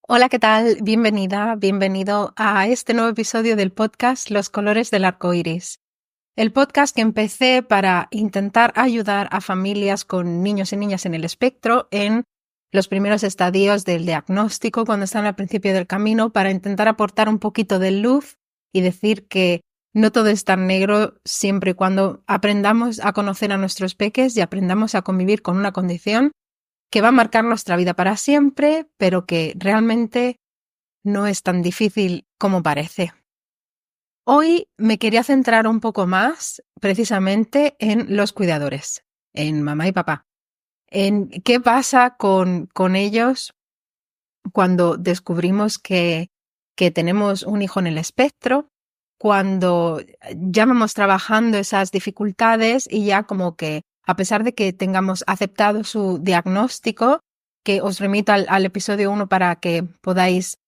Hola, ¿qué tal? Bienvenida, bienvenido a este nuevo episodio del podcast Los colores del arco iris. El podcast que empecé para intentar ayudar a familias con niños y niñas en el espectro en los primeros estadios del diagnóstico, cuando están al principio del camino, para intentar aportar un poquito de luz y decir que no todo es tan negro siempre y cuando aprendamos a conocer a nuestros peques y aprendamos a convivir con una condición que va a marcar nuestra vida para siempre, pero que realmente no es tan difícil como parece. Hoy me quería centrar un poco más precisamente en los cuidadores, en mamá y papá, en qué pasa con ellos cuando descubrimos que tenemos un hijo en el espectro, cuando ya vamos trabajando esas dificultades y ya como que a pesar de que tengamos aceptado su diagnóstico, que os remito al episodio 1 para que podáis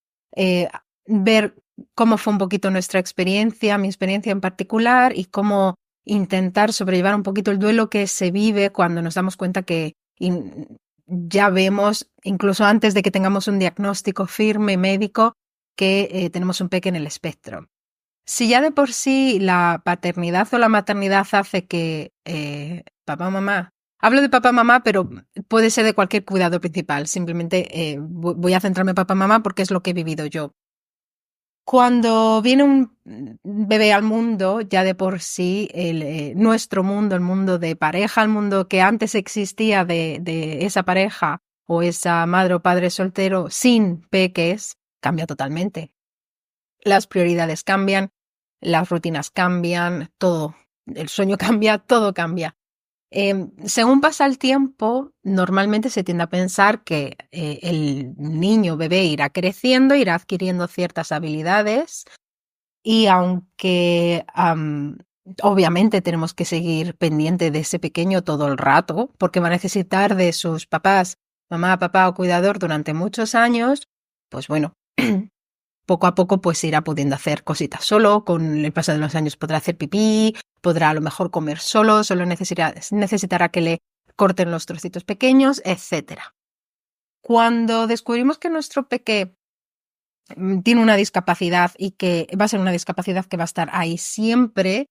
ver cómo fue un poquito nuestra experiencia, mi experiencia en particular, y cómo intentar sobrellevar un poquito el duelo que se vive cuando nos damos cuenta que ya vemos, incluso antes de que tengamos un diagnóstico firme médico, que tenemos un peque en el espectro. Si ya de por sí la paternidad o la maternidad hace que papá o mamá, hablo de papá o mamá, pero puede ser de cualquier cuidado principal, simplemente voy a centrarme en papá o mamá porque es lo que he vivido yo. Cuando viene un bebé al mundo, ya de por sí, nuestro mundo, el mundo de pareja, el mundo que antes existía de esa pareja o esa madre o padre soltero sin peques, cambia totalmente. Las prioridades cambian, las rutinas cambian, todo. El sueño cambia, todo cambia. Según pasa el tiempo, normalmente se tiende a pensar que el niño bebé irá creciendo, irá adquiriendo ciertas habilidades y aunque obviamente tenemos que seguir pendiente de ese pequeño todo el rato, porque va a necesitar de sus papás, mamá, papá o cuidador durante muchos años, pues bueno, poco a poco pues irá pudiendo hacer cositas solo, con el paso de los años podrá hacer pipí, podrá a lo mejor comer solo necesitará que le corten los trocitos pequeños, etc. Cuando descubrimos que nuestro peque tiene una discapacidad y que va a ser una discapacidad que va a estar ahí siempre,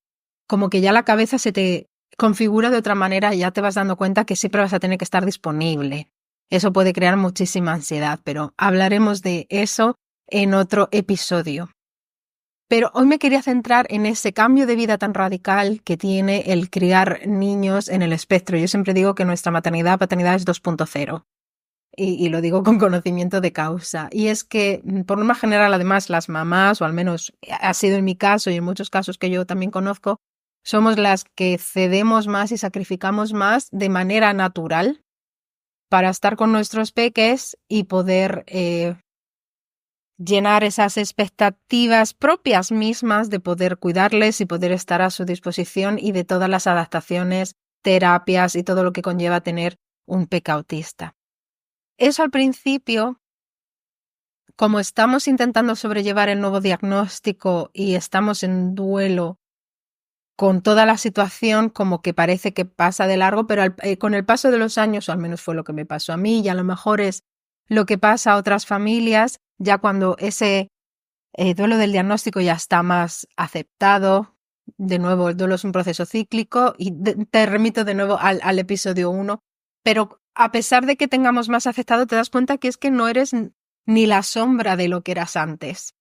como que ya la cabeza se te configura de otra manera y ya te vas dando cuenta que siempre vas a tener que estar disponible. Eso puede crear muchísima ansiedad, pero hablaremos de eso en otro episodio. Pero hoy me quería centrar en ese cambio de vida tan radical que tiene el criar niños en el espectro. Yo siempre digo que nuestra paternidad es 2.0 y lo digo con conocimiento de causa. Y es que, por norma general, además, las mamás, o al menos ha sido en mi caso y en muchos casos que yo también conozco, somos las que cedemos más y sacrificamos más de manera natural para estar con nuestros peques y poder llenar esas expectativas propias mismas de poder cuidarles y poder estar a su disposición y de todas las adaptaciones, terapias y todo lo que conlleva tener un peque autista. Eso al principio, como estamos intentando sobrellevar el nuevo diagnóstico y estamos en duelo con toda la situación, como que parece que pasa de largo, pero con el paso de los años, o al menos fue lo que me pasó a mí, y a lo mejor es lo que pasa a otras familias, ya cuando ese duelo del diagnóstico ya está más aceptado. De nuevo, el duelo es un proceso cíclico y te remito de nuevo al episodio 1, pero a pesar de que tengamos más aceptado, te das cuenta que es que no eres ni la sombra de lo que eras antes.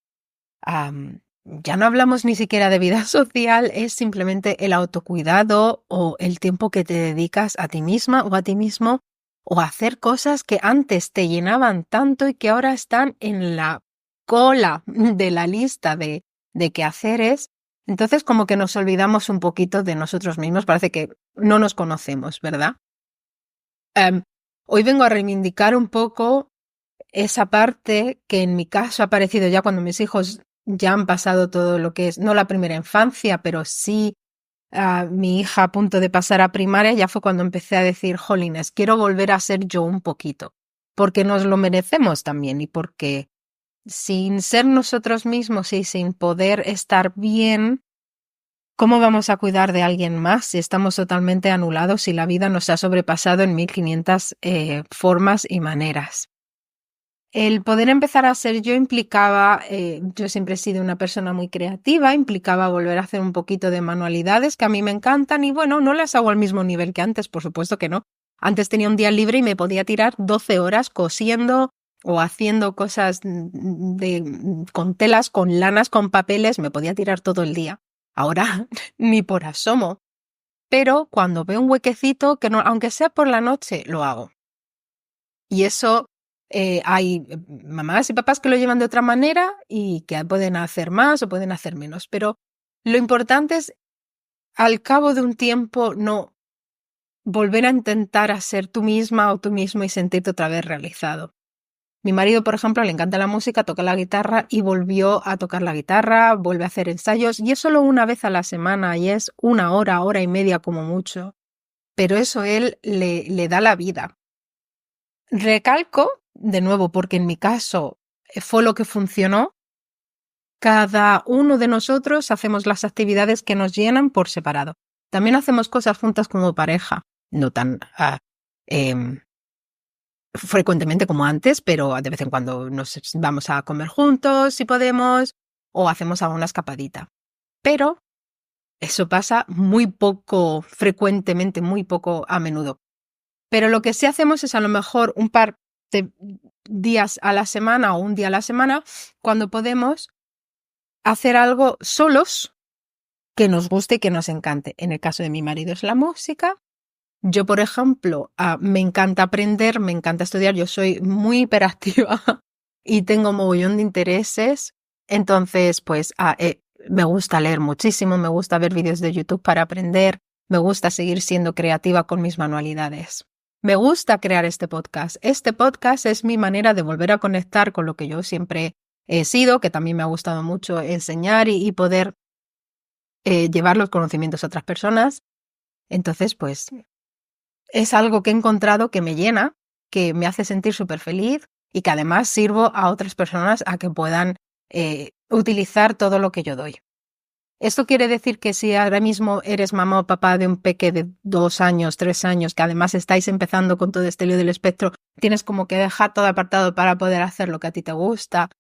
Ya no hablamos ni siquiera de vida social, es simplemente el autocuidado o el tiempo que te dedicas a ti misma o a ti mismo o a hacer cosas que antes te llenaban tanto y que ahora están en la cola de la lista de quehaceres. Entonces como que nos olvidamos un poquito de nosotros mismos, parece que no nos conocemos, ¿verdad? Hoy vengo a reivindicar un poco esa parte que en mi caso ha aparecido ya cuando mis hijos ya han pasado todo lo que es, no la primera infancia, pero sí mi hija a punto de pasar a primaria, ya fue cuando empecé a decir, jolines, quiero volver a ser yo un poquito, porque nos lo merecemos también y porque sin ser nosotros mismos y sin poder estar bien, ¿cómo vamos a cuidar de alguien más si estamos totalmente anulados y la vida nos ha sobrepasado en 1500 formas y maneras? El poder empezar a ser yo implicaba, yo siempre he sido una persona muy creativa, implicaba volver a hacer un poquito de manualidades que a mí me encantan y bueno, no las hago al mismo nivel que antes, por supuesto que no. Antes tenía un día libre y me podía tirar 12 horas cosiendo o haciendo cosas con telas, con lanas, con papeles, me podía tirar todo el día. Ahora ni por asomo. Pero cuando veo un huequecito, que no, aunque sea por la noche, lo hago. Y eso hay mamás y papás que lo llevan de otra manera y que pueden hacer más o pueden hacer menos. Pero lo importante es, al cabo de un tiempo, no volver a intentar a ser tú misma o tú mismo y sentirte otra vez realizado. Mi marido, por ejemplo, le encanta la música, toca la guitarra y volvió a tocar la guitarra, vuelve a hacer ensayos y es solo una vez a la semana y es 1 hora, 1 hora y media como mucho. Pero eso él le da la vida. Recalco, de nuevo, porque en mi caso fue lo que funcionó, cada uno de nosotros hacemos las actividades que nos llenan por separado. También hacemos cosas juntas como pareja, no tan frecuentemente como antes, pero de vez en cuando nos vamos a comer juntos si podemos o hacemos alguna escapadita. Pero eso pasa muy poco frecuentemente, muy poco a menudo. Pero lo que sí hacemos es a lo mejor un par de días a la semana o un día a la semana, cuando podemos hacer algo solos que nos guste y que nos encante. En el caso de mi marido es la música. Yo, por ejemplo, me encanta aprender, me encanta estudiar. Yo soy muy hiperactiva y tengo mogollón de intereses. Entonces, pues me gusta leer muchísimo, me gusta ver vídeos de YouTube para aprender, me gusta seguir siendo creativa con mis manualidades. Me gusta crear este podcast. Este podcast es mi manera de volver a conectar con lo que yo siempre he sido, que también me ha gustado mucho enseñar y poder llevar los conocimientos a otras personas. Entonces, pues es algo que he encontrado que me llena, que me hace sentir súper feliz y que además sirvo a otras personas a que puedan utilizar todo lo que yo doy. Esto quiere decir que si ahora mismo eres mamá o papá de un peque de 2 años, 3 años, que además estáis empezando con todo este lío del espectro, tienes como que dejar todo apartado para poder hacer lo que a ti te gusta.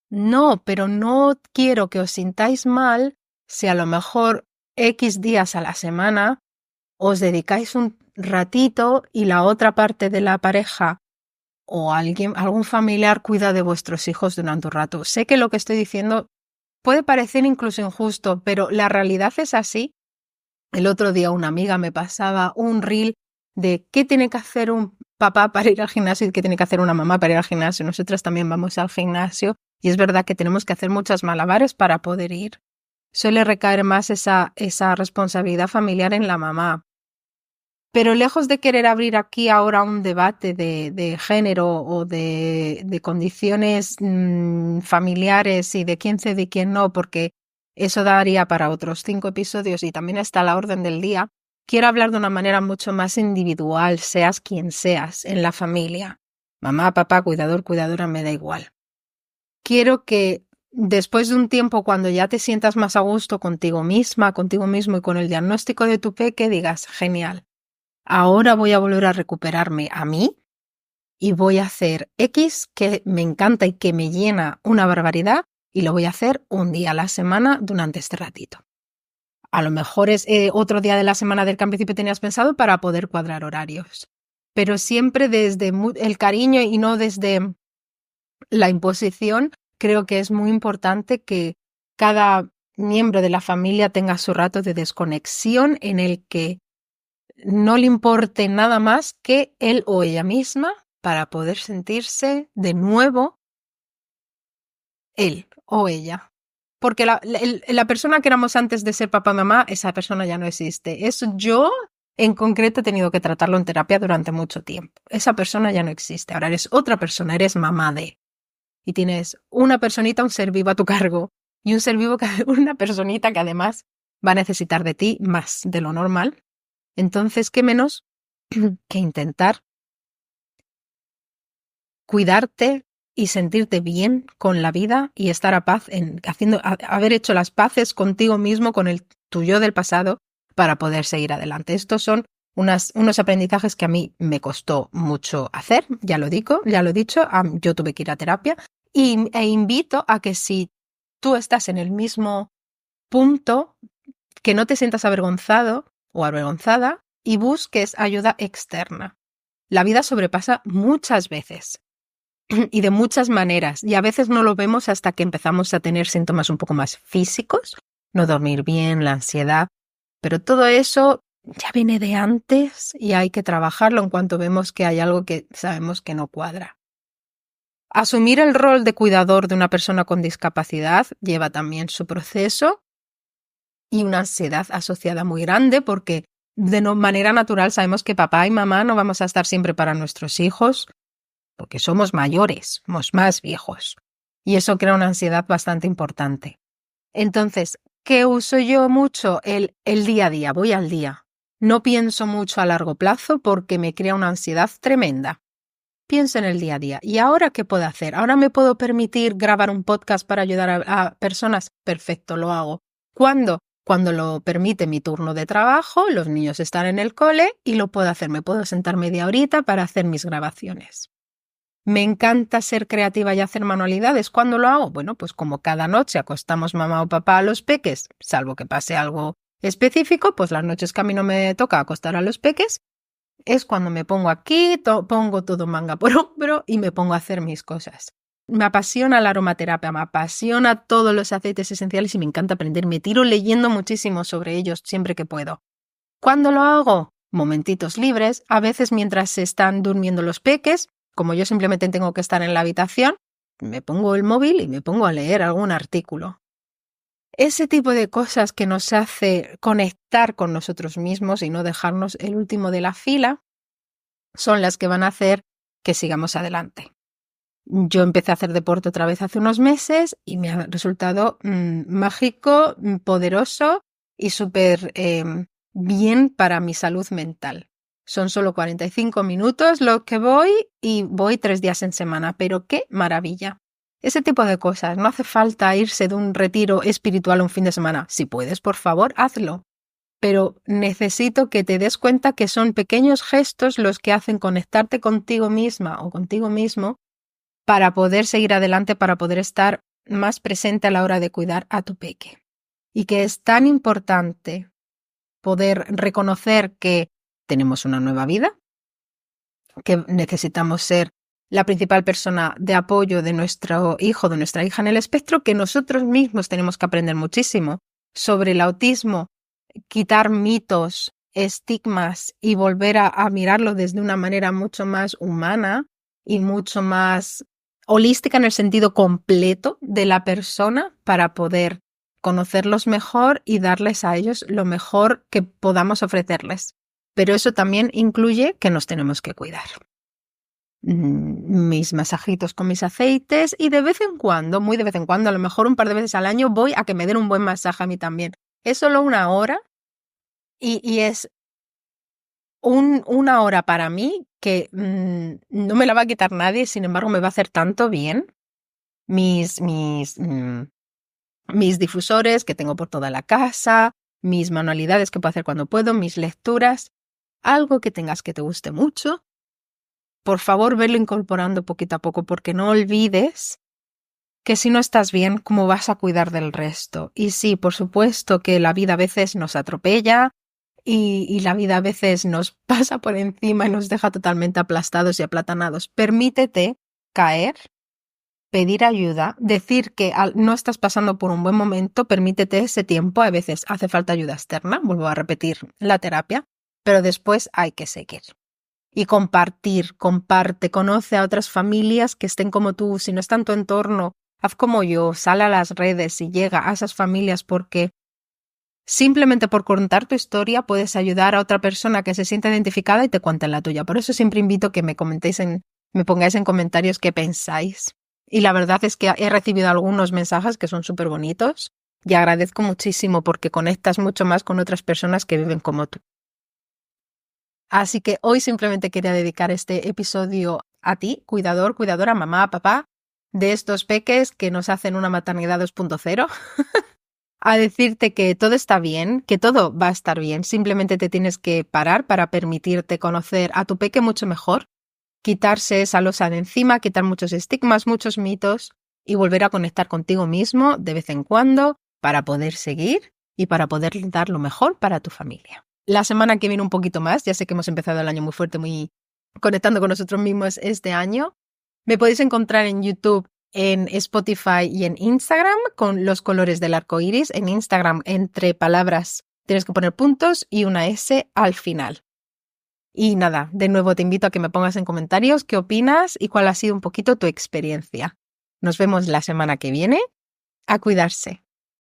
No, pero no quiero que os sintáis mal si a lo mejor X días a la semana os dedicáis un ratito y la otra parte de la pareja o algún familiar cuida de vuestros hijos durante un rato. Sé que lo que estoy diciendo puede parecer incluso injusto, pero la realidad es así. El otro día una amiga me pasaba un reel de qué tiene que hacer un papá para ir al gimnasio y qué tiene que hacer una mamá para ir al gimnasio. Nosotras también vamos al gimnasio y es verdad que tenemos que hacer muchas malabares para poder ir. Suele recaer más esa responsabilidad familiar en la mamá. Pero lejos de querer abrir aquí ahora un debate de género o de condiciones familiares y de quién cede y quién no, porque eso daría para otros 5 episodios y también está a la orden del día, quiero hablar de una manera mucho más individual, seas quien seas en la familia. Mamá, papá, cuidador, cuidadora, me da igual. Quiero que después de un tiempo, cuando ya te sientas más a gusto contigo misma, contigo mismo y con el diagnóstico de tu peque, digas, genial. Ahora voy a volver a recuperarme a mí y voy a hacer X que me encanta y que me llena una barbaridad y lo voy a hacer un día a la semana durante este ratito. A lo mejor es otro día de la semana del que al principio tenías pensado para poder cuadrar horarios, pero siempre desde el cariño y no desde la imposición. Creo que es muy importante que cada miembro de la familia tenga su rato de desconexión en el que no le importe nada más que él o ella misma para poder sentirse de nuevo él o ella. Porque la persona que éramos antes de ser papá y mamá, esa persona ya no existe. Eso yo en concreto he tenido que tratarlo en terapia durante mucho tiempo. Esa persona ya no existe. Ahora eres otra persona, eres mamá de. Y tienes una personita, un ser vivo a tu cargo. Y un ser vivo, una personita que además va a necesitar de ti más de lo normal. Entonces, ¿qué menos que intentar cuidarte y sentirte bien con la vida y estar a paz haber hecho las paces contigo mismo, con el tuyo del pasado, para poder seguir adelante? Estos son unos aprendizajes que a mí me costó mucho hacer, ya lo dicho, yo tuve que ir a terapia e invito a que si tú estás en el mismo punto, que no te sientas avergonzado o avergonzada y busques ayuda externa. La vida sobrepasa muchas veces y de muchas maneras, y a veces no lo vemos hasta que empezamos a tener síntomas un poco más físicos, no dormir bien, la ansiedad, pero todo eso ya viene de antes y hay que trabajarlo en cuanto vemos que hay algo que sabemos que no cuadra. Asumir el rol de cuidador de una persona con discapacidad lleva también su proceso y una ansiedad asociada muy grande porque de manera natural sabemos que papá y mamá no vamos a estar siempre para nuestros hijos porque somos mayores, somos más viejos y eso crea una ansiedad bastante importante. Entonces, ¿qué uso yo mucho? El día a día, voy al día. No pienso mucho a largo plazo porque me crea una ansiedad tremenda. Pienso en el día a día. ¿Y ahora qué puedo hacer? ¿Ahora me puedo permitir grabar un podcast para ayudar a personas? Perfecto, lo hago. ¿Cuándo? Cuando lo permite mi turno de trabajo, los niños están en el cole y lo puedo hacer. Me puedo sentar media horita para hacer mis grabaciones. Me encanta ser creativa y hacer manualidades. ¿Cuándo lo hago? Bueno, pues como cada noche acostamos mamá o papá a los peques, salvo que pase algo específico, pues las noches que a mí no me toca acostar a los peques, es cuando me pongo aquí, pongo todo manga por hombro y me pongo a hacer mis cosas. Me apasiona la aromaterapia, me apasiona todos los aceites esenciales y me encanta aprender. Me tiro leyendo muchísimo sobre ellos siempre que puedo. ¿Cuándo lo hago? Momentitos libres, a veces mientras se están durmiendo los peques. Como yo simplemente tengo que estar en la habitación, me pongo el móvil y me pongo a leer algún artículo. Ese tipo de cosas que nos hace conectar con nosotros mismos y no dejarnos el último de la fila son las que van a hacer que sigamos adelante. Yo empecé a hacer deporte otra vez hace unos meses y me ha resultado mágico, poderoso y súper bien para mi salud mental. Son solo 45 minutos lo que voy y voy 3 días en semana, pero qué maravilla. Ese tipo de cosas, no hace falta irse de un retiro espiritual un fin de semana. Si puedes, por favor, hazlo. Pero necesito que te des cuenta que son pequeños gestos los que hacen conectarte contigo misma o contigo mismo para poder seguir adelante, para poder estar más presente a la hora de cuidar a tu peque. Y que es tan importante poder reconocer que tenemos una nueva vida, que necesitamos ser la principal persona de apoyo de nuestro hijo, de nuestra hija en el espectro, que nosotros mismos tenemos que aprender muchísimo sobre el autismo, quitar mitos, estigmas y volver a mirarlo desde una manera mucho más humana y mucho más holística en el sentido completo de la persona para poder conocerlos mejor y darles a ellos lo mejor que podamos ofrecerles. Pero eso también incluye que nos tenemos que cuidar. Mis masajitos con mis aceites y de vez en cuando, muy de vez en cuando, a lo mejor un par de veces al año voy a que me den un buen masaje a mí también. Es solo una hora y es una hora para mí que no me la va a quitar nadie, sin embargo me va a hacer tanto bien. Mis difusores que tengo por toda la casa, mis manualidades que puedo hacer cuando puedo, mis lecturas, algo que tengas que te guste mucho. Por favor, velo incorporando poquito a poco porque no olvides que si no estás bien, ¿cómo vas a cuidar del resto? Y sí, por supuesto que la vida a veces nos atropella y la vida a veces nos pasa por encima y nos deja totalmente aplastados y aplatanados. Permítete caer, pedir ayuda, decir que no estás pasando por un buen momento, permítete ese tiempo. A veces hace falta ayuda externa, vuelvo a repetir la terapia, pero después hay que seguir. Y comparte, conoce a otras familias que estén como tú. Si no está en tu entorno, haz como yo, sal a las redes y llega a esas familias porque simplemente por contar tu historia puedes ayudar a otra persona que se sienta identificada y te cuente la tuya. Por eso siempre invito que me pongáis en comentarios qué pensáis. Y la verdad es que he recibido algunos mensajes que son súper bonitos y agradezco muchísimo porque conectas mucho más con otras personas que viven como tú. Así que hoy simplemente quería dedicar este episodio a ti, cuidador, cuidadora, mamá, papá, de estos peques que nos hacen una maternidad 2.0. a decirte que todo está bien, que todo va a estar bien. Simplemente te tienes que parar para permitirte conocer a tu peque mucho mejor, quitarse esa losa de encima, quitar muchos estigmas, muchos mitos y volver a conectar contigo mismo de vez en cuando para poder seguir y para poder dar lo mejor para tu familia. La semana que viene un poquito más, ya sé que hemos empezado el año muy fuerte, muy conectando con nosotros mismos este año. Me podéis encontrar en YouTube, en Spotify y en Instagram con los colores del arco iris. En Instagram, entre palabras, tienes que poner puntos y una S al final. Y nada, de nuevo te invito a que me pongas en comentarios qué opinas y cuál ha sido un poquito tu experiencia. Nos vemos la semana que viene. A cuidarse.